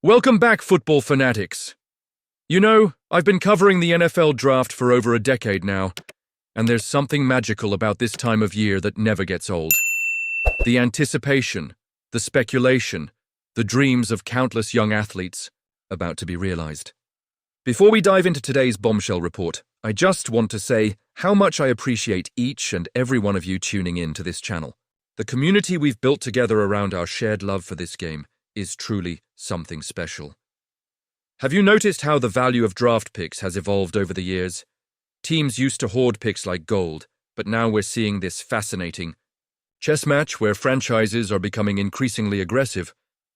Welcome back, football fanatics. You know, I've been covering the NFL draft for over a decade now, and there's something magical about this time of year that never gets old. The anticipation, the speculation, the dreams of countless young athletes about to be realized. Before we dive into today's bombshell report, I just want to say how much I appreciate each and every one of you tuning in to this channel. The community we've built together around our shared love for this game is truly something special. Have you noticed how the value of draft picks has evolved over the years? Teams used to hoard picks like gold, but now we're seeing this fascinating chess match where franchises are becoming increasingly aggressive,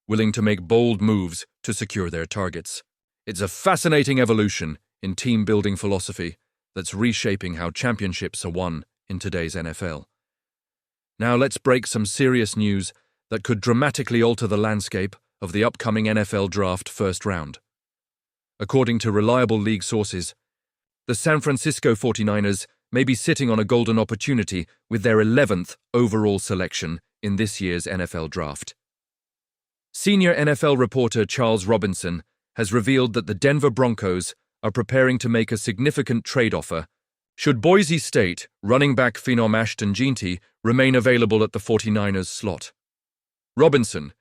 willing to make bold moves to secure their targets. It's a fascinating evolution in team-building philosophy that's reshaping how championships are won in today's NFL. Now let's break some serious news that could dramatically alter the landscape of the upcoming NFL draft first round. According to reliable league sources, the San Francisco 49ers may be sitting on a golden opportunity with their 11th overall selection in this year's NFL draft. Senior NFL reporter Charles Robinson has revealed that the Denver Broncos are preparing to make a significant trade offer should Boise State running back phenom Ashton Jeanty remain available at the 49ers slot. Robinson,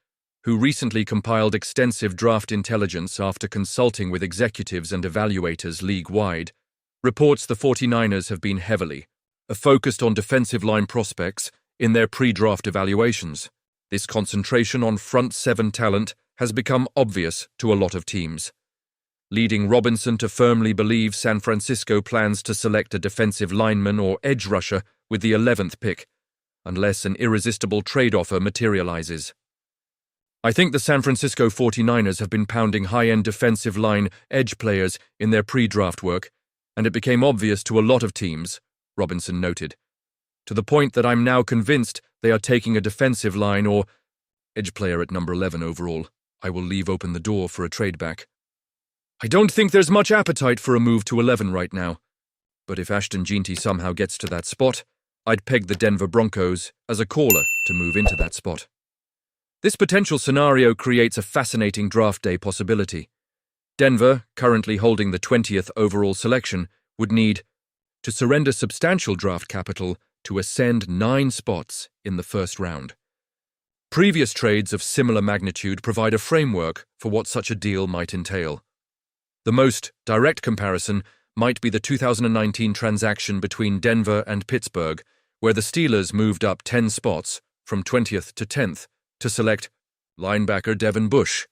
who recently compiled extensive draft intelligence after consulting with executives and evaluators league-wide, reports the 49ers have been heavily focused on defensive line prospects in their pre-draft evaluations. This concentration on front seven talent has become obvious to a lot of teams, leading Robinson to firmly believe San Francisco plans to select a defensive lineman or edge rusher with the 11th pick, unless an irresistible trade offer materializes. I think the San Francisco 49ers have been pounding high-end defensive line edge players in their pre-draft work, and it became obvious to a lot of teams, Robinson noted, to the point that I'm now convinced they are taking a defensive line or edge player at number 11 overall. I will leave open the door for a trade back. I don't think there's much appetite for a move to 11 right now, but if Ashton Jeanty somehow gets to that spot, I'd peg the Denver Broncos as a caller to move into that spot. This potential scenario creates a fascinating draft day possibility. Denver, currently holding the 20th overall selection, would need to surrender substantial draft capital to ascend 9 spots in the first round. Previous trades of similar magnitude provide a framework for what such a deal might entail. The most direct comparison might be the 2019 transaction between Denver and Pittsburgh, where the Steelers moved up 10 spots from 20th to 10th to select linebacker Devin Bush.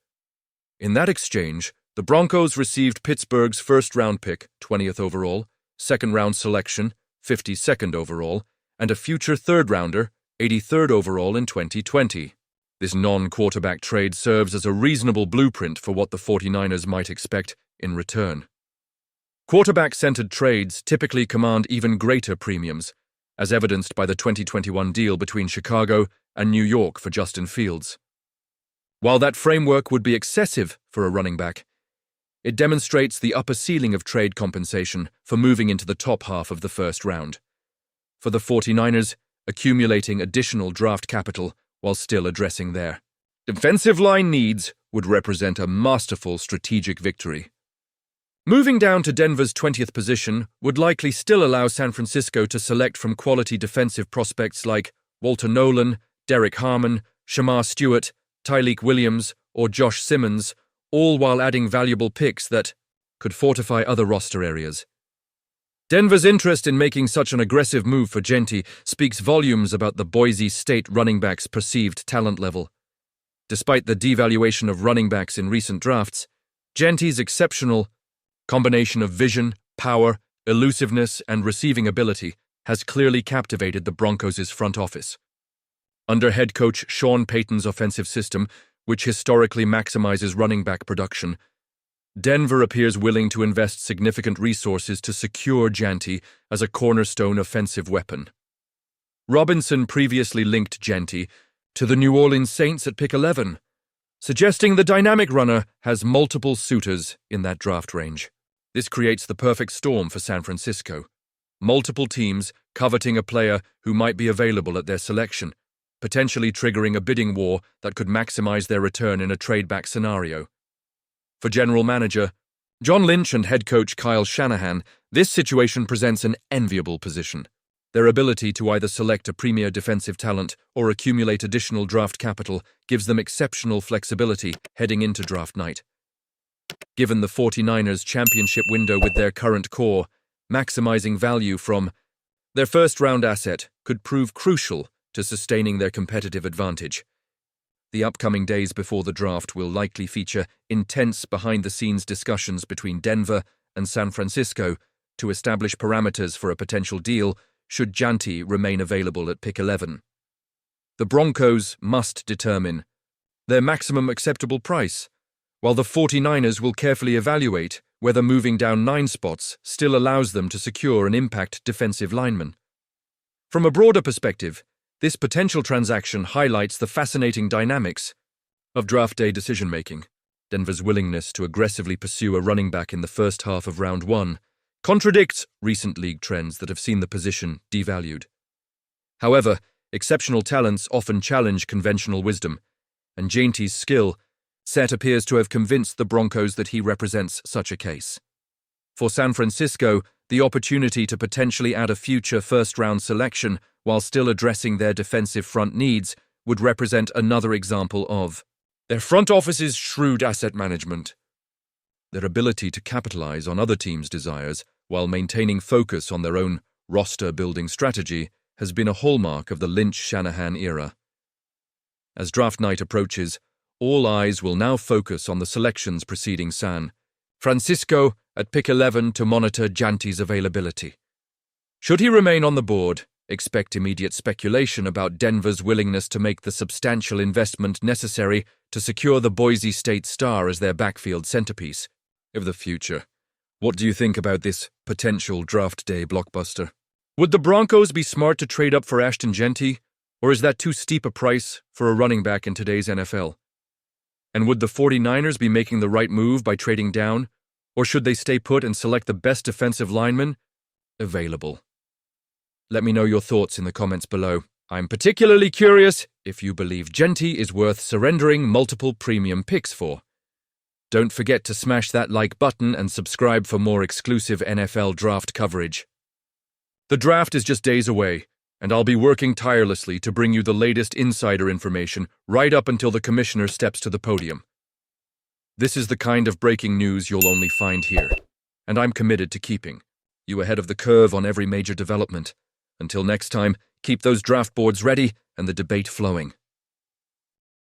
In that exchange, the Broncos received Pittsburgh's first-round pick, 20th overall, second-round selection, 52nd overall, and a future third-rounder, 83rd overall in 2020. This non-quarterback trade serves as a reasonable blueprint for what the 49ers might expect in return. Quarterback-centered trades typically command even greater premiums, as evidenced by the 2021 deal between Chicago and New York for Justin Fields. While that framework would be excessive for a running back, it demonstrates the upper ceiling of trade compensation for moving into the top half of the first round. For the 49ers, accumulating additional draft capital while still addressing their defensive line needs would represent a masterful strategic victory. Moving down to Denver's 20th position would likely still allow San Francisco to select from quality defensive prospects like Walter Nolan, Derek Harmon, Shamar Stewart, Tyleik Williams, or Josh Simmons, all while adding valuable picks that could fortify other roster areas. Denver's interest in making such an aggressive move for Jeanty speaks volumes about the Boise State running back's perceived talent level. Despite the devaluation of running backs in recent drafts, Jeanty's exceptional combination of vision, power, elusiveness, and receiving ability has clearly captivated the Broncos' front office. Under head coach Sean Payton's offensive system, which historically maximizes running back production, Denver appears willing to invest significant resources to secure Jeanty as a cornerstone offensive weapon. Robinson previously linked Jeanty to the New Orleans Saints at pick 11, suggesting the dynamic runner has multiple suitors in that draft range. This creates the perfect storm for San Francisco. Multiple teams coveting a player who might be available at their selection, potentially triggering a bidding war that could maximize their return in a trade-back scenario. For general manager John Lynch and head coach Kyle Shanahan, this situation presents an enviable position. Their ability to either select a premier defensive talent or accumulate additional draft capital gives them exceptional flexibility heading into draft night. Given the 49ers' championship window with their current core, maximizing value from their first-round asset could prove crucial to sustaining their competitive advantage. The upcoming days before the draft will likely feature intense behind-the-scenes discussions between Denver and San Francisco to establish parameters for a potential deal should Janty remain available at pick 11. The Broncos must determine their maximum acceptable price, while the 49ers will carefully evaluate whether moving down 9 spots still allows them to secure an impact defensive lineman. From a broader perspective, this potential transaction highlights the fascinating dynamics of draft day decision-making. Denver's willingness to aggressively pursue a running back in the first half of round 1 contradicts recent league trends that have seen the position devalued. However, exceptional talents often challenge conventional wisdom, and Janty's skill set appears to have convinced the Broncos that he represents such a case. For San Francisco, the opportunity to potentially add a future first-round selection while still addressing their defensive front needs would represent another example of their front office's shrewd asset management. Their ability to capitalize on other teams' desires while maintaining focus on their own roster-building strategy has been a hallmark of the Lynch-Shanahan era. As draft night approaches, all eyes will now focus on the selections preceding San Francisco at pick 11 to monitor Janty's availability. Should he remain on the board, expect immediate speculation about Denver's willingness to make the substantial investment necessary to secure the Boise State star as their backfield centerpiece of the future. What do you think about this potential draft day blockbuster? Would the Broncos be smart to trade up for Ashton Jeanty, or is that too steep a price for a running back in today's NFL? And would the 49ers be making the right move by trading down, or should they stay put and select the best defensive lineman available? Let me know your thoughts in the comments below. I'm particularly curious if you believe Jeanty is worth surrendering multiple premium picks for. Don't forget to smash that like button and subscribe for more exclusive NFL draft coverage. The draft is just days away, and I'll be working tirelessly to bring you the latest insider information right up until the commissioner steps to the podium. This is the kind of breaking news you'll only find here, and I'm committed to keeping you ahead of the curve on every major development. Until next time, keep those draft boards ready and the debate flowing.